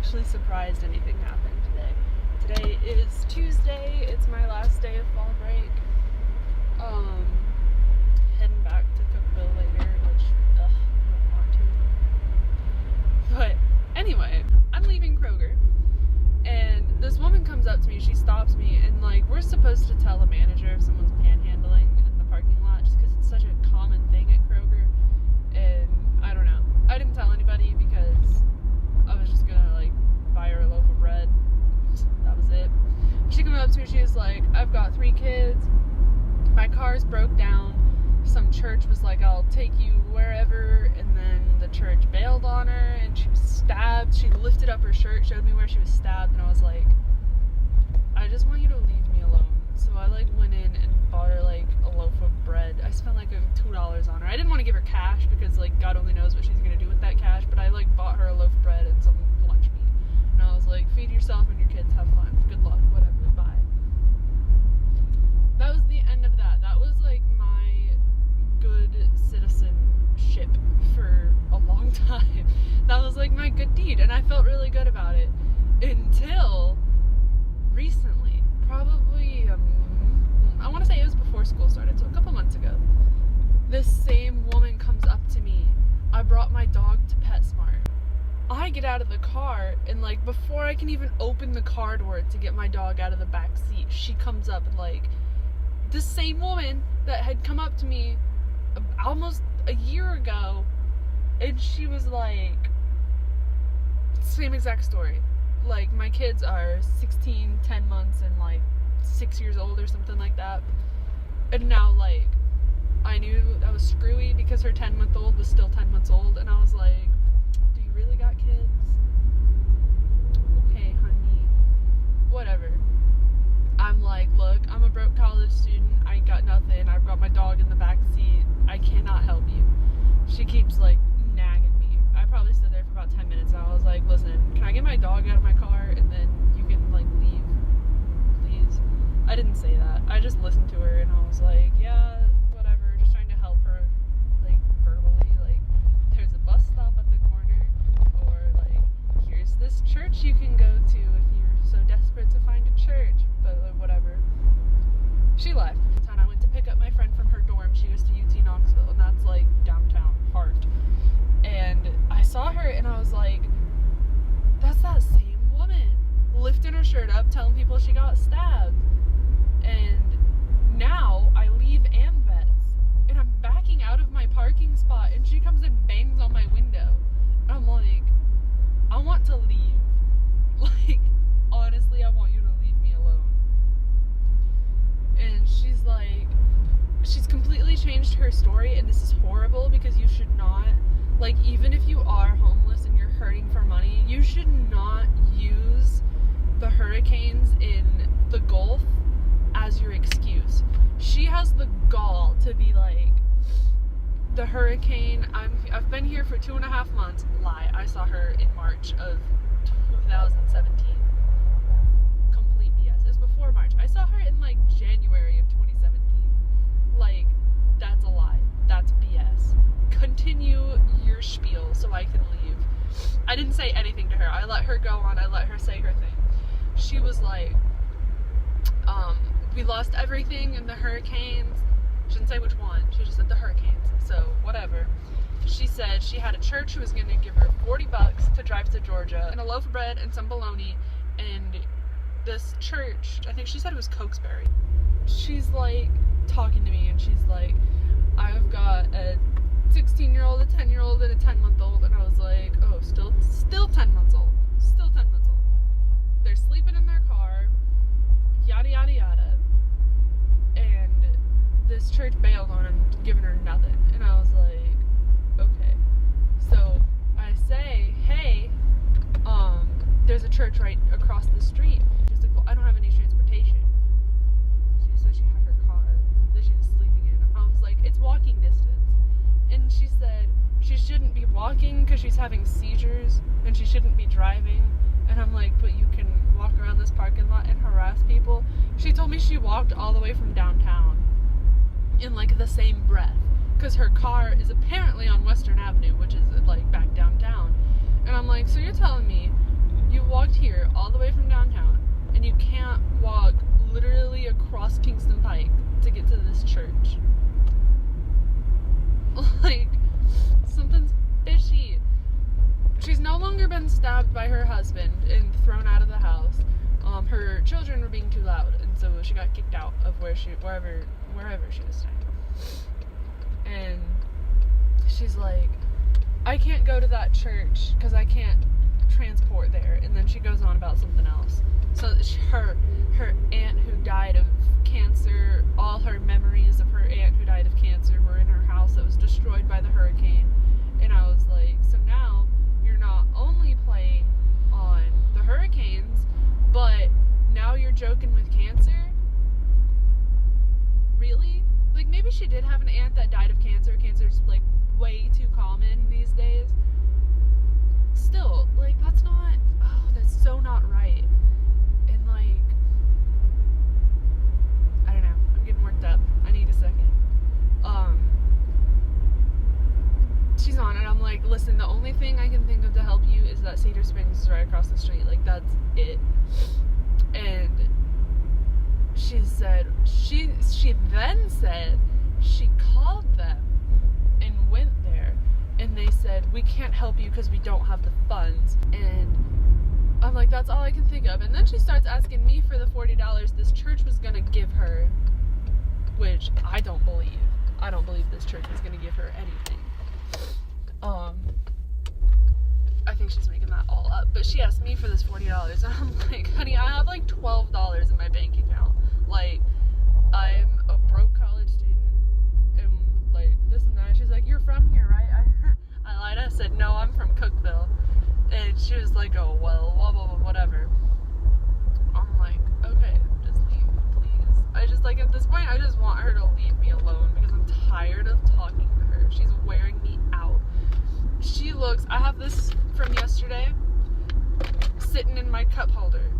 actually surprised anything happened today. Today is Tuesday. It's my last day of fall break. Heading back to Cookville later, which, I don't want to. But anyway, I'm leaving Kroger, and this woman comes up to me. She stops me, and we're supposed to tell a manager if someone's panhandling in the parking lot, just because it's such a common thing at Kroger. And I don't know. I didn't tell anybody because I was just gonna buy her a loaf of bread. That was it. She came up to me. She was like, "I've got 3 kids. My car's broke down. Some church was like, I'll take you wherever," and then the church bailed on her and she was stabbed. She lifted up her shirt, showed me where she was stabbed, and I was like, I just want you to leave me alone. So I went in and bought her a loaf of bread. I spent $2 on her. I didn't want to give her cash because God only knows what she's gonna do with that cash, but I bought her a loaf of bread and some lunch meat. And I was like, feed yourself and your kids, have fun. Good luck, whatever, bye. That was the end of that. That was my good citizenship for a long time. That was my good deed, and I felt really good about it until recently. Probably I want to say it was before school started, so a couple months ago. This same woman comes up to me. I brought my dog to PetSmart. I get out of the car, and before I can even open the car door to get my dog out of the back seat, she comes up and this same woman that had come up to me almost a year ago, and she was same exact story. My kids are 16, 10 months, and 6 years old or something like that. And now I knew I was screwy because her 10-month-old was still 10 months old, and I was like, do you really got kids? Okay, honey. Whatever. I'm like, look, I'm a broke college student. I ain't got nothing. I've got my dog in the back seat. I cannot help you. She keeps nagging me. I probably stood there for about 10 minutes, and I was like, listen, can I get my dog out of my car and then you can leave, please? I didn't say that. I just listened to her, and I was like, yeah, whatever, just trying to help her verbally, there's a bus stop at the corner, or here's this church you can go to if you're so desperate to find a church, but whatever. She left. I went to pick up my friend from her dorm. She goes to UT Knoxville, and that's downtown, heart. And I saw her, and I was like, that's that same woman lifting her shirt up, telling people she got stabbed. And now I leave AmVets, and I'm backing out of my parking spot, and she comes and bangs on my window. And I'm like, I want to leave. Honestly, I want you to leave me alone. And she's completely changed her story, and this is horrible because you should not, even if you are homeless and you're hurting for money, you should not use the hurricanes in the Gulf as your excuse. She has the gall to be the hurricane, I've been here for 2.5 months. Lie. I saw her in March of 2017. Complete BS. It was before March. I saw her in January of 2017. That's a lie. That's BS. Continue your spiel so I can leave. I didn't say anything to her. I let her go on. I let her say her thing. She was we lost everything in the hurricanes. She didn't say which one. She just said the hurricanes. So, whatever. She said she had a church who was going to give her $40 to drive to Georgia and a loaf of bread and some bologna. And this church, I think she said it was Cokesbury. She's talking to me, and she's like, I've got a 16-year-old, a 10-year-old, and a 10-month-old. And I was like, oh, still 10 months old. Still 10 months old. They're sleeping in their car, yada, yada, yada. And this church bailed on her and given her nothing. And I was like, okay. So I say, hey, there's a church right across the street. She's like, well, I don't have any transportation. She said she had her car that she was sleeping in. I was like, it's walking distance. And she said she shouldn't be walking because she's having seizures, and she shouldn't be driving. And I'm like, but you can walk around this parking lot and harass people. She told me she walked all the way from downtown in the same breath, because her car is apparently on Western Avenue, which is back downtown. And I'm like, so you're telling me You walked here all the way from downtown, and you can't walk literally across Kingston Pike to get to this church. Like, something's fishy. She's no longer been stabbed by her husband and thrown out of the house. Her children were being too loud, and so she got kicked out of wherever she was staying. And she's like, I can't go to that church because I can't transport there. And then she goes on about something else. So her aunt who died of cancer, all her memories of her aunt who died of cancer were in her house that was destroyed by the hurricane. And I was like, so now you're not only playing on the hurricanes, but now you're joking with cancer? Really? Like, maybe she did have an aunt that died of cancer. Cancer's, like, way too common these days. Still, like, that's so not right. And, like, I don't know. I'm getting worked up. I need a second. She's on, and I'm like, listen, the only thing I can think of to help you is that Cedar Springs is right across the street. Like, that's it. And she said, she then said she called them and went there, and they said, we can't help you because we don't have the funds. And I'm like, that's all I can think of. And then she starts asking me for the $40 this church was gonna give her, which I don't believe. I don't believe this church was gonna give her anything. I think she's making that all up. But she asked me for this $40, and I'm like, honey, I have like $12 in my bank account. Like, I'm a broke college student, and like this and that. She's like, you're from here, right? I lied. I said, no, I'm from Cookeville. And she was like, oh, well, blah, blah, blah, whatever. I'm like, okay, just leave, please. I just, like, at this point, I just want her to leave me alone because I'm tired of talking to her. She's wearing me out. She looks, I have this from yesterday sitting in my cup holder,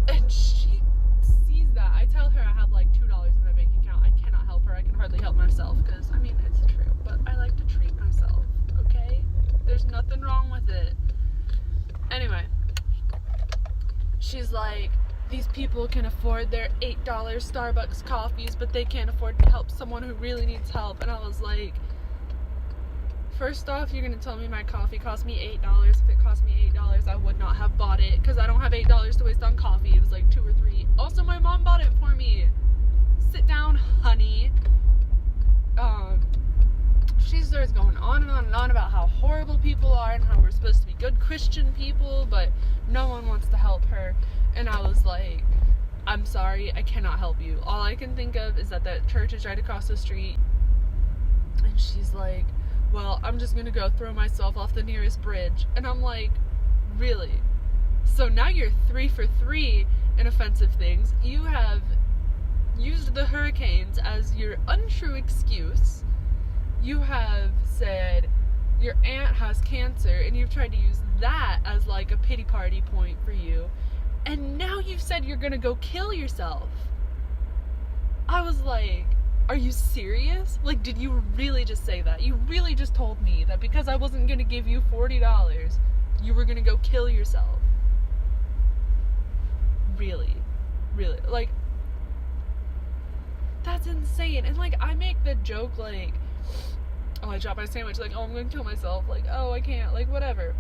and she sees that. I tell her I have like $2 in my bank account. I cannot help her. I can hardly help myself because, I mean, it's true, but I like to treat myself, okay? There's nothing wrong with it. Anyway, she's like, these people can afford their $8 Starbucks coffees, but they can't afford to help someone who really needs help. And I was like, first off, you're going to tell me my coffee cost me $8. If it cost me $8, I would not have bought it because I don't have $8 to waste on coffee. It was like $2 or $3. Also, my mom bought it for me. Sit down, honey. She starts going on and on and on about how horrible people are and how we're supposed to be good Christian people, but no one wants to help her. And I was like, I'm sorry, I cannot help you. All I can think of is that church is right across the street. And she's like, well, I'm just gonna go throw myself off the nearest bridge. And I'm like, really? So now you're 3 for 3 in offensive things. You have used the hurricanes as your untrue excuse. You have said your aunt has cancer, and you've tried to use that as like a pity party point for you. And now you've said you're gonna go kill yourself. I was like, are you serious? Like, did you really just say that? You really just told me that because I wasn't gonna give you $40, you were gonna go kill yourself. Really? Really? Like, that's insane. And like, I make the joke like, oh, I dropped my sandwich, like, oh, I'm gonna kill myself, like, oh, I can't, like, whatever.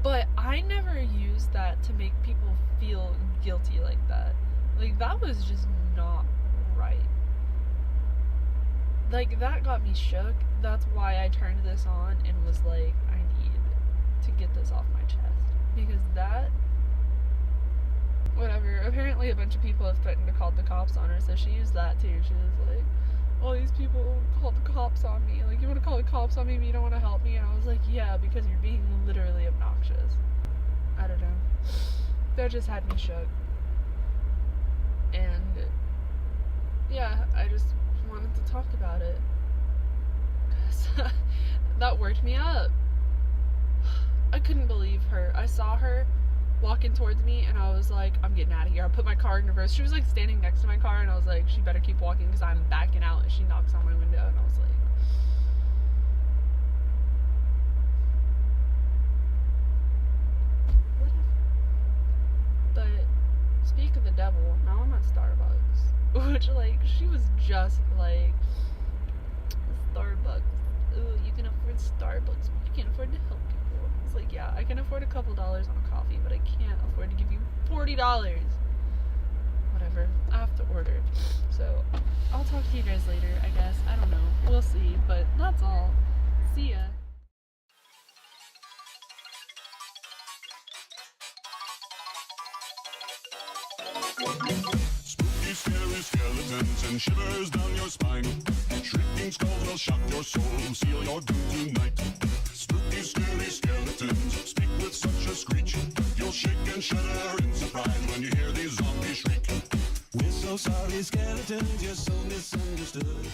But I never used that to make people feel guilty like that. Like, that was just not right. Like, that got me shook. That's why I turned this on and was like, I need to get this off my chest. Because that, whatever, apparently a bunch of people have threatened to call the cops on her, so she used that too. She was like, all these people called the cops on me. Like, you want to call the cops on me, but you don't want to help me? And I was like, yeah, because you're being literally obnoxious. I don't know. That just had me shook. And, yeah, I just wanted to talk about it. Because that worked me up. I couldn't believe her. I saw her walking towards me, and I was like, I'm getting out of here. I put my car in reverse. She was like standing next to my car, and I was like, she better keep walking because I'm backing out. And she knocks on my window, and I was like, what speak of the devil, now I'm at Starbucks. Which, like, she was just like, Starbucks. Oh, you can afford Starbucks, but you can't afford to help people. It's like, yeah, I can afford a couple dollars on a coffee, but I can't afford to give you $40. Whatever. I have to order. So, I'll talk to you guys later, I guess. I don't know. We'll see. But that's all. See ya. Spooky, scary skeletons and shivers down your spine. Shrieking skulls will shock your soul, seal your doom tonight. Spooky, scary skeletons speak with such a screech. You'll shake and shudder in surprise when you hear these zombies shriek. We're so sorry, skeletons, you're so misunderstood.